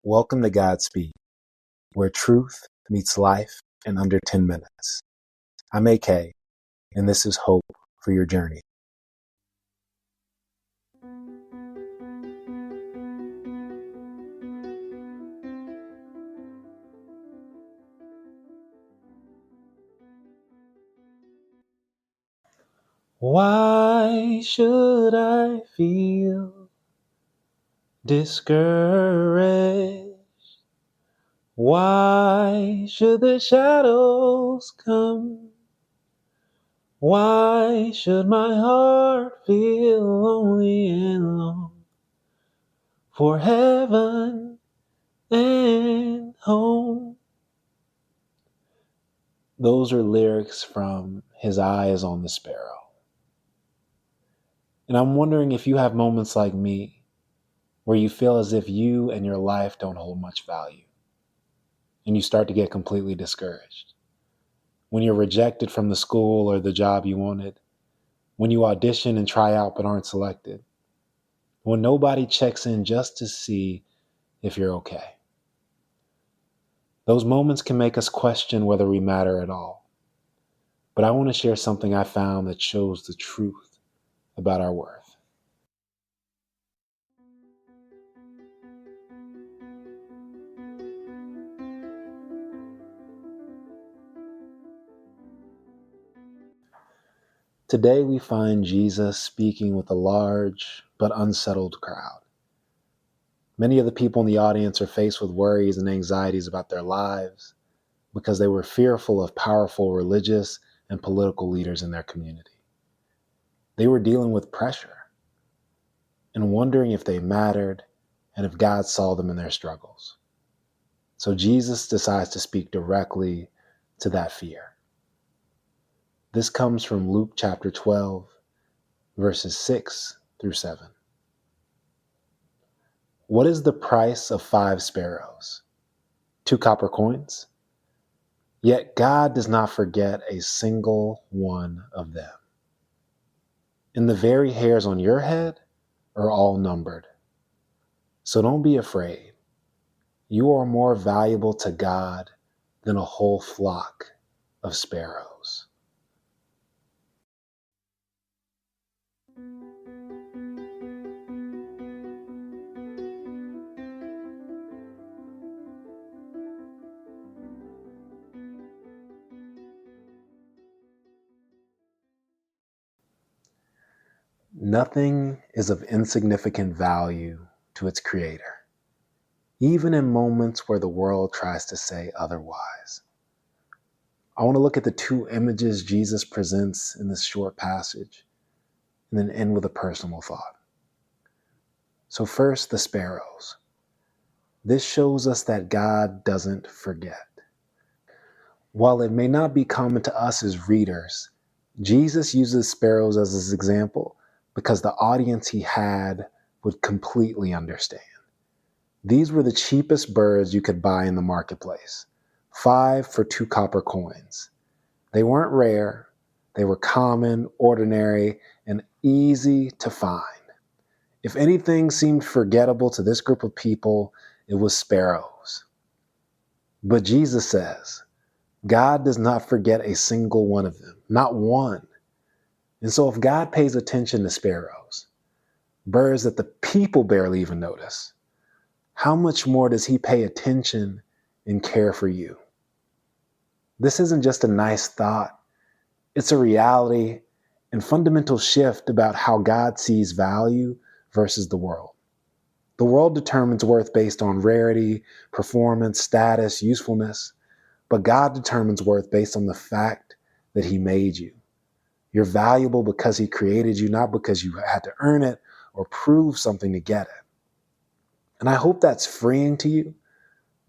Welcome to GODSpeed, where truth meets life in under 10 minutes. I'm AK, and this is hope for your journey. Why should I feel discouraged? Why should the shadows come? Why should my heart feel lonely and long for heaven and home? Those are lyrics from His Eye is on the Sparrow. And I'm wondering if you have moments like me where you feel as if you and your life don't hold much value and you start to get completely discouraged. When you're rejected from the school or the job you wanted, when you audition and try out but aren't selected, when nobody checks in just to see if you're okay. Those moments can make us question whether we matter at all. But I want to share something I found that shows the truth about our worth. Today we find Jesus speaking with a large but unsettled crowd. Many of the people in the audience are faced with worries and anxieties about their lives because they were fearful of powerful religious and political leaders in their community. They were dealing with pressure and wondering if they mattered and if God saw them in their struggles. So Jesus decides to speak directly to that fear. This comes from Luke chapter 12, verses 6 through 7. What is the price of 5 sparrows? 2 copper coins? Yet God does not forget a single one of them. And the very hairs on your head are all numbered. So don't be afraid. You are more valuable to God than a whole flock of sparrows. Nothing is of insignificant value to its creator, even in moments where the world tries to say otherwise. I want to look at the 2 images Jesus presents in this short passage and then end with a personal thought. So first, the sparrows. This shows us that God doesn't forget. While it may not be common to us as readers, Jesus uses sparrows as his example because the audience he had would completely understand. These were the cheapest birds you could buy in the marketplace, 5 for 2 copper coins. They weren't rare, they were common, ordinary, and easy to find. If anything seemed forgettable to this group of people, it was sparrows. But Jesus says, God does not forget a single one of them, not one. And so if God pays attention to sparrows, birds that the people barely even notice, how much more does he pay attention and care for you? This isn't just a nice thought. It's a reality and fundamental shift about how God sees value versus the world. The world determines worth based on rarity, performance, status, usefulness, but God determines worth based on the fact that he made you. You're valuable because he created you, not because you had to earn it or prove something to get it. And I hope that's freeing to you,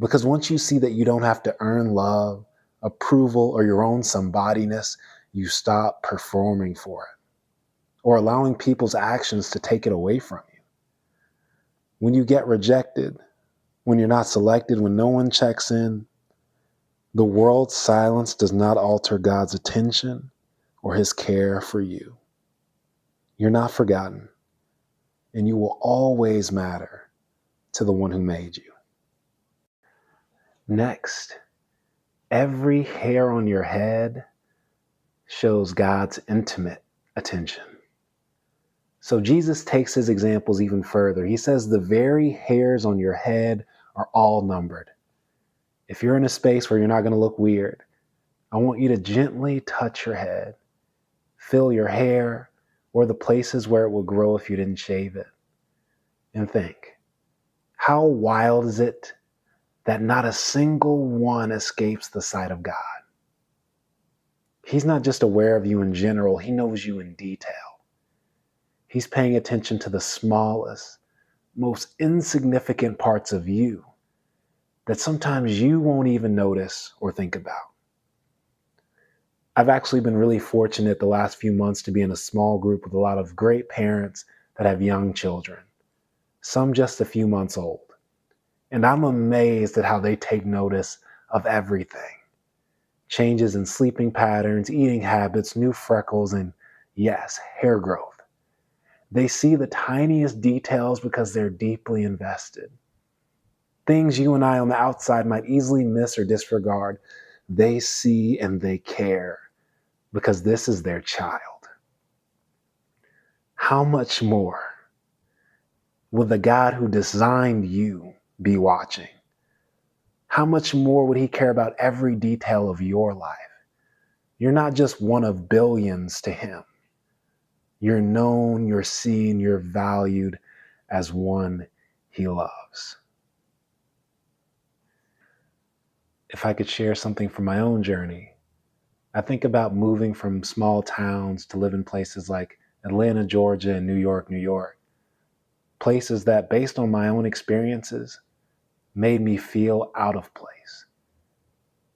because once you see that you don't have to earn love, approval, or your own somebodyness, you stop performing for it or allowing people's actions to take it away from you. When you get rejected, when you're not selected, when no one checks in, the world's silence does not alter God's attention or his care for you. You're not forgotten, and you will always matter to the one who made you. Next, every hair on your head shows God's intimate attention. So Jesus takes his examples even further. He says the very hairs on your head are all numbered. If you're in a space where you're not going to look weird, I want you to gently touch your head, feel your hair, or the places where it would grow if you didn't shave it. And think, how wild is it that not a single one escapes the sight of God? He's not just aware of you in general, he knows you in detail. He's paying attention to the smallest, most insignificant parts of you that sometimes you won't even notice or think about. I've actually been really fortunate the last few months to be in a small group with a lot of great parents that have young children, some just a few months old. And I'm amazed at how they take notice of everything. Changes in sleeping patterns, eating habits, new freckles, and yes, hair growth. They see the tiniest details because they're deeply invested. Things you and I on the outside might easily miss or disregard, they see and they care because this is their child. How much more will the God who designed you be watching? How much more would he care about every detail of your life? You're not just one of billions to him. You're known, you're seen, you're valued as one he loves. If I could share something from my own journey, I think about moving from small towns to live in places like Atlanta, Georgia, and New York, New York. Places that, based on my own experiences, made me feel out of place.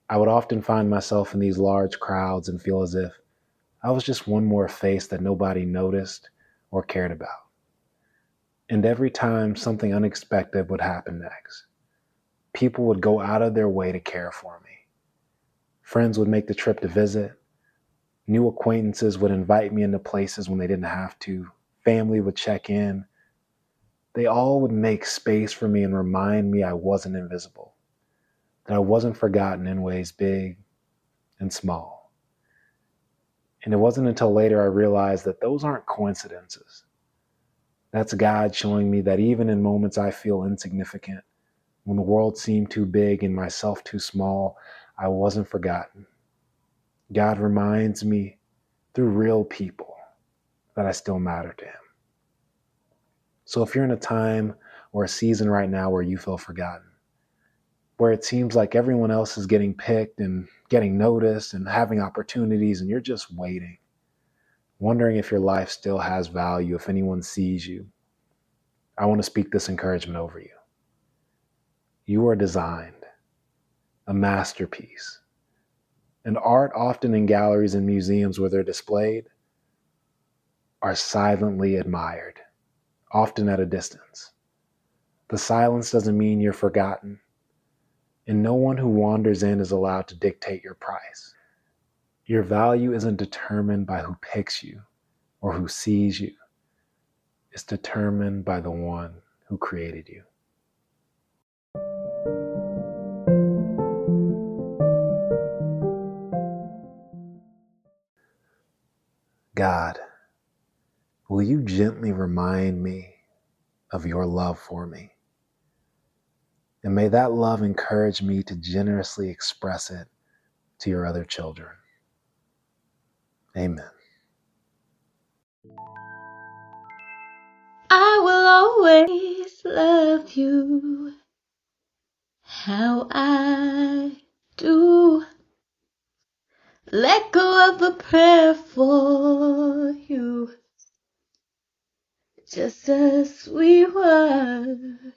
I would often find myself in these large crowds and feel as if I was just one more face that nobody noticed or cared about. And every time something unexpected would happen next, people would go out of their way to care for me. Friends would make the trip to visit. New acquaintances would invite me into places when they didn't have to. Family would check in. They all would make space for me and remind me I wasn't invisible, that I wasn't forgotten in ways big and small. And it wasn't until later I realized that those aren't coincidences. That's God showing me that even in moments I feel insignificant, when the world seemed too big and myself too small, I wasn't forgotten. God reminds me through real people that I still matter to him. So if you're in a time or a season right now where you feel forgotten, where it seems like everyone else is getting picked and getting noticed and having opportunities and you're just waiting, wondering if your life still has value, if anyone sees you, I want to speak this encouragement over you. You are designed, a masterpiece. And art, often in galleries and museums where they're displayed, are silently admired, often at a distance. The silence doesn't mean you're forgotten, and no one who wanders in is allowed to dictate your price. Your value isn't determined by who picks you or who sees you. It's determined by the one who created you. God, will you gently remind me of your love for me? And may that love encourage me to generously express it to your other children. Amen. I will always love you how I do. Let go of a prayer for you, just a sweet word